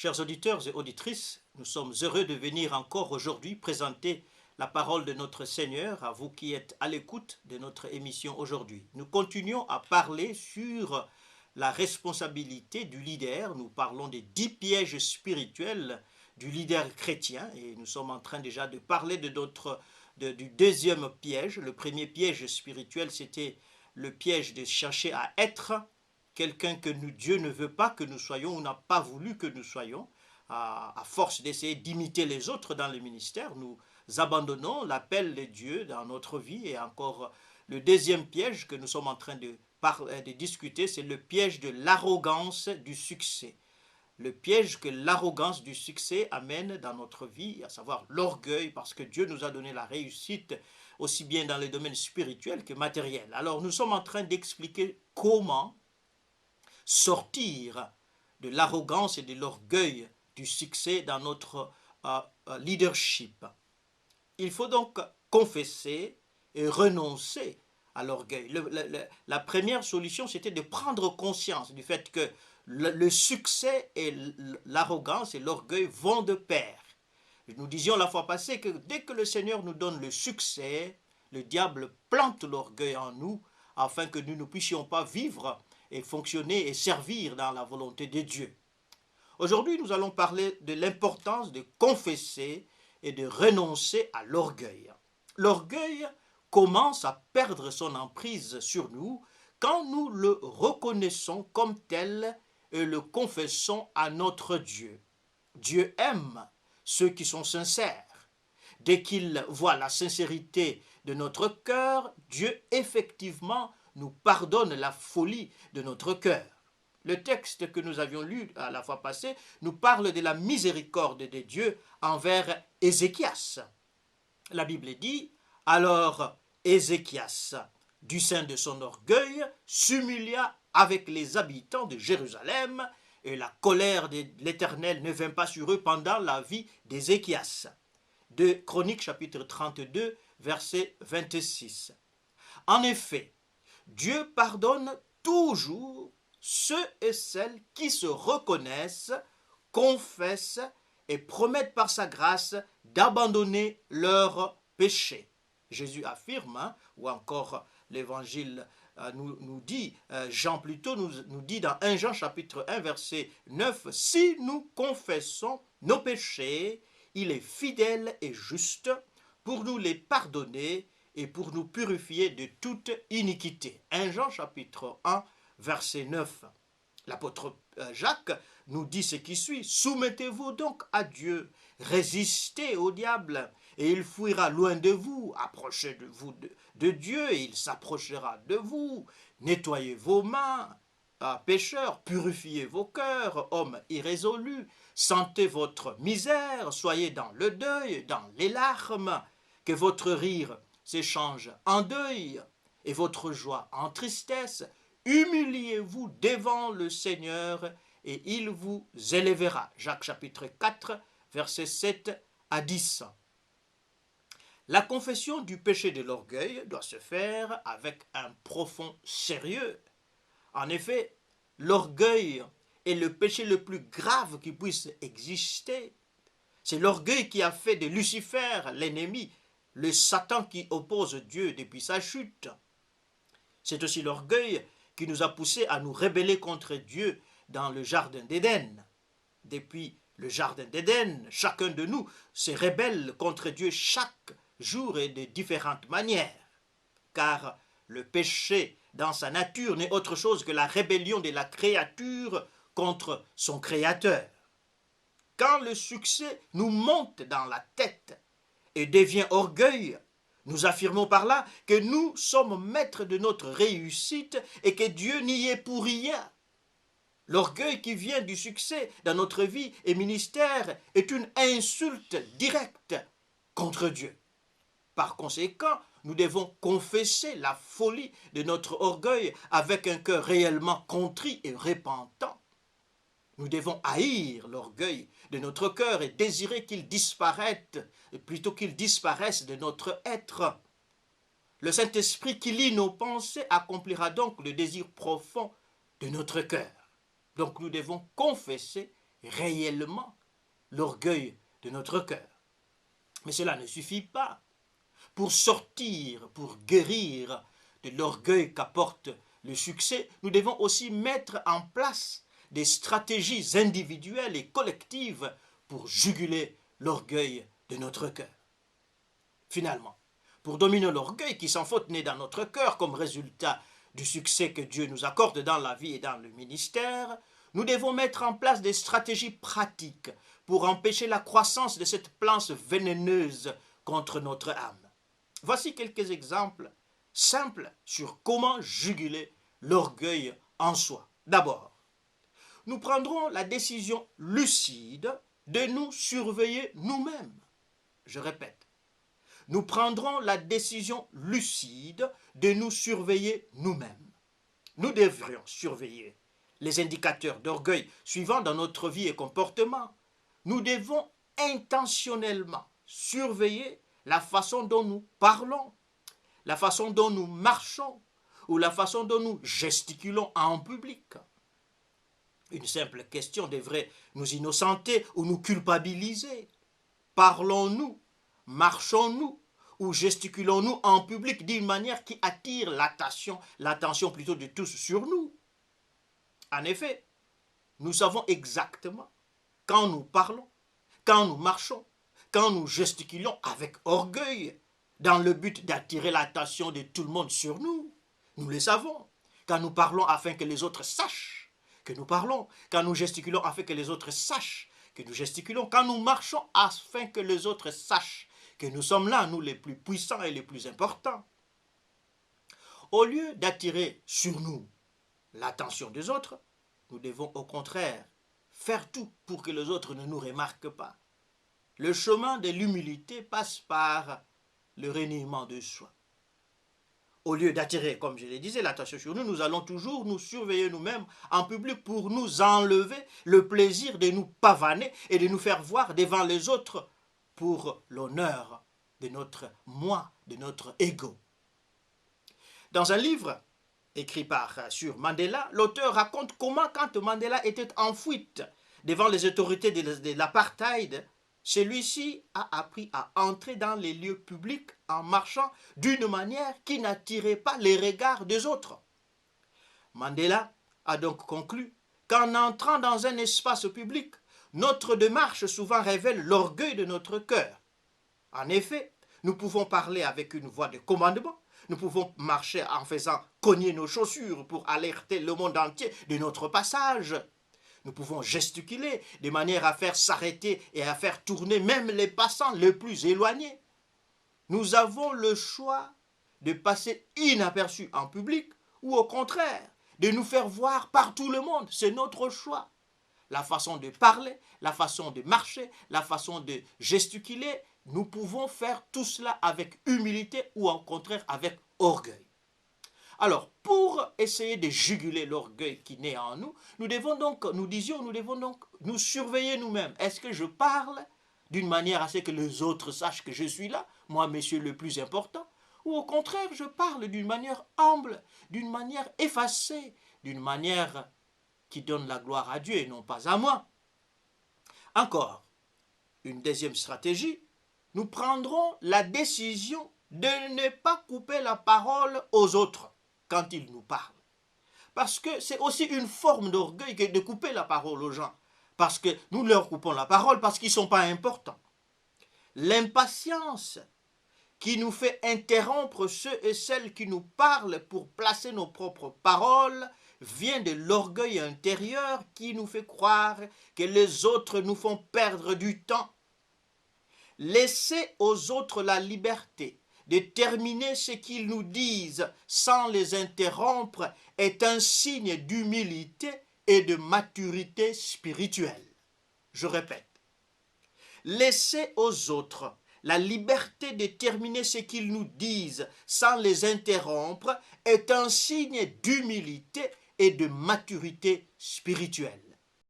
Chers auditeurs et auditrices, nous sommes heureux de venir encore aujourd'hui présenter la parole de notre Seigneur à vous qui êtes à l'écoute de notre émission aujourd'hui. Nous continuons à parler sur la responsabilité du leader. Nous parlons des 10 pièges spirituels du leader chrétien et nous sommes en train déjà de parler du deuxième piège. Le premier piège spirituel, c'était le piège de chercher à être quelqu'un que Dieu ne veut pas que nous soyons ou n'a pas voulu que nous soyons. À force d'essayer d'imiter les autres dans le ministère, nous abandonnons l'appel de Dieu dans notre vie. Et encore, le deuxième piège que nous sommes en train de discuter, c'est le piège de l'arrogance du succès. Le piège que l'arrogance du succès amène dans notre vie, à savoir l'orgueil, parce que Dieu nous a donné la réussite aussi bien dans les domaines spirituels que matériels. Alors nous sommes en train d'expliquer comment sortir de l'arrogance et de l'orgueil du succès dans notre leadership. Il faut donc confesser et renoncer à l'orgueil. La première solution, c'était de prendre conscience du fait que le succès et l'arrogance et l'orgueil vont de pair. Nous disions la fois passée que dès que le Seigneur nous donne le succès, le diable plante l'orgueil en nous afin que nous ne puissions pas vivre et fonctionner et servir dans la volonté de Dieu. Aujourd'hui, nous allons parler de l'importance de confesser et de renoncer à l'orgueil. L'orgueil commence à perdre son emprise sur nous quand nous le reconnaissons comme tel et le confessons à notre Dieu. Dieu aime ceux qui sont sincères. Dès qu'il voit la sincérité de notre cœur, Dieu effectivement nous pardonne la folie de notre cœur. Le texte que nous avions lu à la fois passée nous parle de la miséricorde de Dieu envers Ézéchias. La Bible dit, alors Ézéchias, du sein de son orgueil, s'humilia avec les habitants de Jérusalem, et la colère de l'Éternel ne vint pas sur eux pendant la vie d'Ézéchias. De Chroniques chapitre 32, verset 26. En effet, Dieu pardonne toujours ceux et celles qui se reconnaissent, confessent et promettent par sa grâce d'abandonner leurs péchés. Jésus affirme, ou encore l'Évangile nous dit, Jean plutôt nous dit dans 1 Jean chapitre 1 verset 9, « Si nous confessons nos péchés, il est fidèle et juste pour nous les pardonner et pour nous purifier de toute iniquité. » 1 Jean chapitre 1 verset 9. L'apôtre Jacques nous dit ce qui suit, « Soumettez-vous donc à Dieu, résistez au diable, et il fuira loin de vous. Approchez-vous de Dieu, et il s'approchera de vous. Nettoyez vos mains, pécheurs, purifiez vos cœurs, hommes irrésolus. Sentez votre misère, soyez dans le deuil, dans les larmes, que votre rire s'échange en deuil, et votre joie en tristesse. Humiliez-vous devant le Seigneur, et il vous élèvera. » Jacques chapitre 4, versets 7 à 10. La confession du péché de l'orgueil doit se faire avec un profond sérieux. En effet, l'orgueil est le péché le plus grave qui puisse exister. C'est l'orgueil qui a fait de Lucifer l'ennemi, le Satan qui oppose Dieu depuis sa chute. C'est aussi l'orgueil qui nous a poussés à nous rebeller contre Dieu dans le jardin d'Éden. Depuis le jardin d'Éden, chacun de nous se rebelle contre Dieu chaque jour et de différentes manières. Car le péché, dans sa nature, n'est autre chose que la rébellion de la créature contre son Créateur. Quand le succès nous monte dans la tête et devient orgueil, nous affirmons par là que nous sommes maîtres de notre réussite et que Dieu n'y est pour rien. L'orgueil qui vient du succès dans notre vie et ministère est une insulte directe contre Dieu. Par conséquent, nous devons confesser la folie de notre orgueil avec un cœur réellement contrit et repentant. Nous devons haïr l'orgueil de notre cœur et désirer qu'il disparaisse, plutôt qu'il disparaisse de notre être. Le Saint-Esprit qui lit nos pensées accomplira donc le désir profond de notre cœur. Donc nous devons confesser réellement l'orgueil de notre cœur. Mais cela ne suffit pas. Pour sortir, pour guérir de l'orgueil qu'apporte le succès, nous devons aussi mettre en place des stratégies individuelles et collectives pour juguler l'orgueil de notre cœur. Finalement, pour dominer l'orgueil qui sans faute naît dans notre cœur comme résultat du succès que Dieu nous accorde dans la vie et dans le ministère, nous devons mettre en place des stratégies pratiques pour empêcher la croissance de cette plante vénéneuse contre notre âme. Voici quelques exemples simples sur comment juguler l'orgueil en soi. D'abord, nous prendrons la décision lucide de nous surveiller nous-mêmes. Je répète, nous prendrons la décision lucide de nous surveiller nous-mêmes. Nous devrions surveiller les indicateurs d'orgueil suivants dans notre vie et comportement. Nous devons intentionnellement surveiller la façon dont nous parlons, la façon dont nous marchons ou la façon dont nous gesticulons en public. Une simple question devrait nous innocenter ou nous culpabiliser. Parlons-nous, marchons-nous ou gesticulons-nous en public d'une manière qui attire l'attention plutôt de tous sur nous? En effet, nous savons exactement quand nous parlons, quand nous marchons, quand nous gesticulons avec orgueil, dans le but d'attirer l'attention de tout le monde sur nous. Nous le savons. Quand nous parlons afin que les autres sachent que nous parlons, quand nous gesticulons afin que les autres sachent que nous gesticulons, quand nous marchons afin que les autres sachent que nous sommes là, nous les plus puissants et les plus importants. Au lieu d'attirer sur nous l'attention des autres, nous devons au contraire faire tout pour que les autres ne nous remarquent pas. Le chemin de l'humilité passe par le reniement de soi. Au lieu d'attirer, comme je le disais, l'attention sur nous, nous allons toujours nous surveiller nous-mêmes en public pour nous enlever le plaisir de nous pavaner et de nous faire voir devant les autres pour l'honneur de notre moi, de notre ego. Dans un livre écrit sur Mandela, l'auteur raconte comment quand Mandela était en fuite devant les autorités de l'apartheid, celui-ci a appris à entrer dans les lieux publics en marchant d'une manière qui n'attirait pas les regards des autres. Mandela a donc conclu qu'en entrant dans un espace public, notre démarche souvent révèle l'orgueil de notre cœur. En effet, nous pouvons parler avec une voix de commandement, nous pouvons marcher en faisant cogner nos chaussures pour alerter le monde entier de notre passage. Nous pouvons gesticuler de manière à faire s'arrêter et à faire tourner même les passants les plus éloignés. Nous avons le choix de passer inaperçus en public ou au contraire, de nous faire voir par tout le monde. C'est notre choix. La façon de parler, la façon de marcher, la façon de gesticuler, nous pouvons faire tout cela avec humilité ou au contraire avec orgueil. Alors, pour essayer de juguler l'orgueil qui naît en nous, nous devons donc nous surveiller nous-mêmes. Est-ce que je parle d'une manière à ce que les autres sachent que je suis là, moi, monsieur le plus important, ou au contraire, je parle d'une manière humble, d'une manière effacée, d'une manière qui donne la gloire à Dieu et non pas à moi. Encore, une deuxième stratégie, nous prendrons la décision de ne pas couper la parole aux autres quand ils nous parlent. Parce que c'est aussi une forme d'orgueil que de couper la parole aux gens. Parce que nous leur coupons la parole parce qu'ils ne sont pas importants. L'impatience qui nous fait interrompre ceux et celles qui nous parlent pour placer nos propres paroles vient de l'orgueil intérieur qui nous fait croire que les autres nous font perdre du temps. Laisser aux autres la liberté de terminer ce qu'ils nous disent sans les interrompre est un signe d'humilité et de maturité spirituelle. Je répète, laisser aux autres la liberté de terminer ce qu'ils nous disent sans les interrompre est un signe d'humilité et de maturité spirituelle.